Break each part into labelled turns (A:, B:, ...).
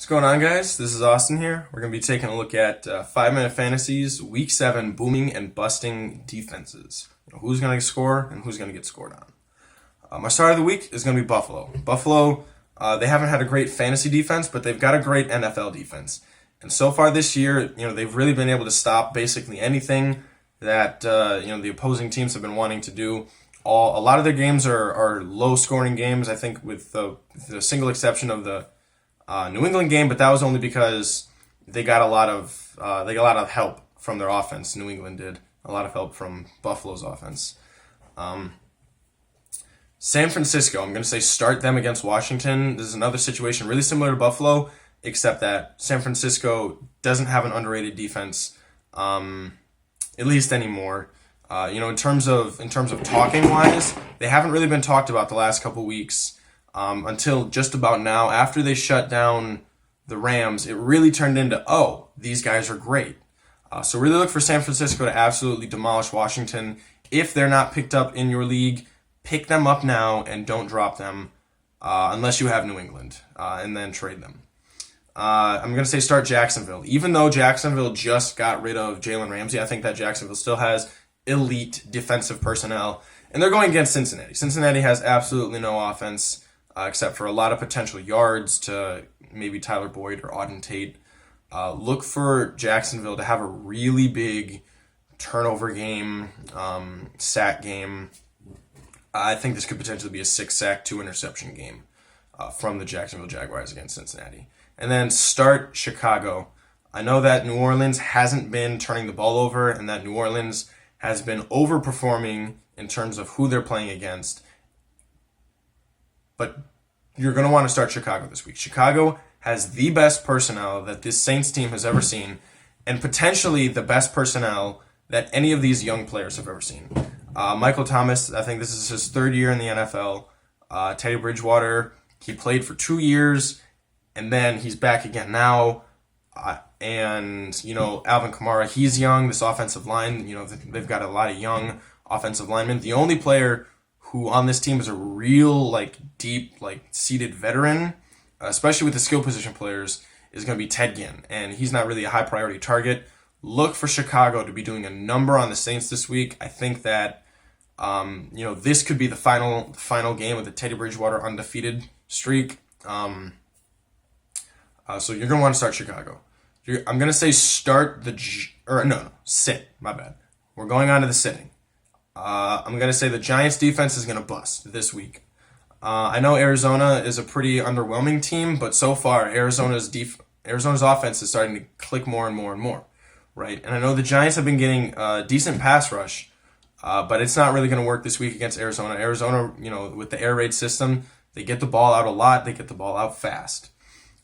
A: What's going on, guys? This is Austin here. We're going to be taking a look at 5-Minute Fantasies, Week 7 booming and busting defenses. Who's going to score and who's going to get scored on. My start of the week is going to be Buffalo. Buffalo, they haven't had a great fantasy defense, but they've got a great NFL defense. And so far this year, they've really been able to stop basically anything that the opposing teams have been wanting to do. A lot of their games are low-scoring games, I think, with the single exception of the New England game, but that was only because they got a lot of help from their offense. New England did a lot of help from Buffalo's offense. San Francisco, I'm going to say start them against Washington. This is another situation really similar to Buffalo, except that San Francisco doesn't have an underrated defense, at least anymore. In terms of talking wise, they haven't really been talked about the last couple weeks. Until just about now, after they shut down the Rams, it really turned into, these guys are great. So really look for San Francisco to absolutely demolish Washington. If they're not picked up in your league, pick them up now and don't drop them unless you have New England, and then trade them. I'm going to say start Jacksonville. Even though Jacksonville just got rid of Jalen Ramsey, I think that Jacksonville still has elite defensive personnel, and they're going against Cincinnati. Cincinnati has absolutely no offense. Except for a lot of potential yards to maybe Tyler Boyd or Auden Tate. Look for Jacksonville to have a really big turnover game, sack game. I think this could potentially be a 6-sack, 2-interception game from the Jacksonville Jaguars against Cincinnati. And then start Chicago. I know that New Orleans hasn't been turning the ball over and that New Orleans has been overperforming in terms of who they're playing against. But you're going to want to start Chicago this week. Chicago has the best personnel that this Saints team has ever seen, and potentially the best personnel that any of these young players have ever seen. Michael Thomas, I think this is his third year in the NFL. Teddy Bridgewater, he played for 2 years, and then he's back again now. Alvin Kamara, he's young. This offensive line, they've got a lot of young offensive linemen. The only player who on this team is a real, deep, seated veteran, especially with the skill position players, is going to be Ted Ginn. And he's not really a high priority target. Look for Chicago to be doing a number on the Saints this week. I think that, this could be the final game of the Teddy Bridgewater undefeated streak. So you're going to want to start Chicago. I'm going to say sit. My bad. We're going on to the sitting. I'm going to say the Giants defense is going to bust this week. I know Arizona is a pretty underwhelming team, but so far Arizona's offense is starting to click more and more and more, right? And I know the Giants have been getting a decent pass rush, but it's not really going to work this week against Arizona. Arizona, with the air raid system, they get the ball out a lot. They get the ball out fast.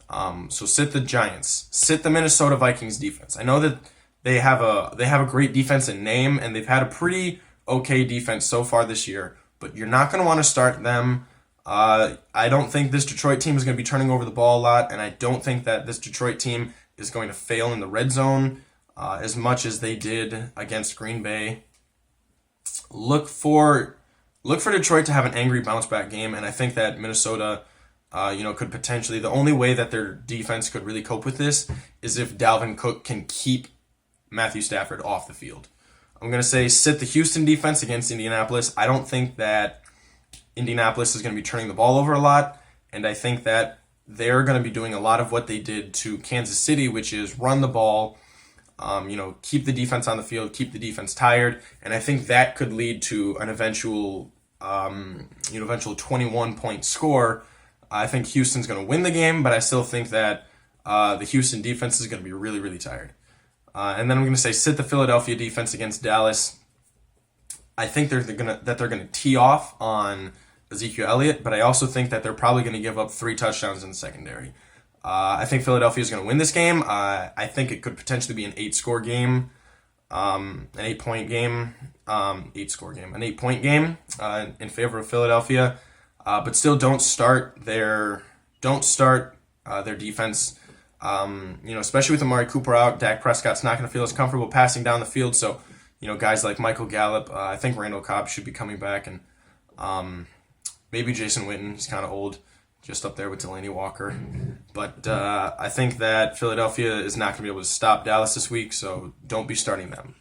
A: So sit the Giants. Sit the Minnesota Vikings defense. I know that they have a great defense in name, and they've had a pretty okay defense so far this year, but you're not going to want to start them. I don't think this Detroit team is going to be turning over the ball a lot, and I don't think that this Detroit team is going to fail in the red zone as much as they did against Green Bay. Look for Detroit to have an angry bounce back game, and I think that Minnesota could potentially, the only way that their defense could really cope with this is if Dalvin Cook can keep Matthew Stafford off the field. I'm going to say sit the Houston defense against Indianapolis. I don't think that Indianapolis is going to be turning the ball over a lot, and I think that they're going to be doing a lot of what they did to Kansas City, which is run the ball, keep the defense on the field, keep the defense tired, and I think that could lead to an eventual 21-point score. I think Houston's going to win the game, but I still think that the Houston defense is going to be really, really tired. And then I'm going to say sit the Philadelphia defense against Dallas. I think they're going to tee off on Ezekiel Elliott, but I also think that they're probably going to give up 3 touchdowns in the secondary. I think Philadelphia is going to win this game. I think it could potentially be an 8-score game, an 8-point game, an 8-point game in favor of Philadelphia. But still, don't start their defense. Especially with Amari Cooper out, Dak Prescott's not going to feel as comfortable passing down the field. So, guys like Michael Gallup, I think Randall Cobb should be coming back, and maybe Jason Witten. He's kind of old, just up there with Delaney Walker. But I think that Philadelphia is not going to be able to stop Dallas this week, so don't be starting them.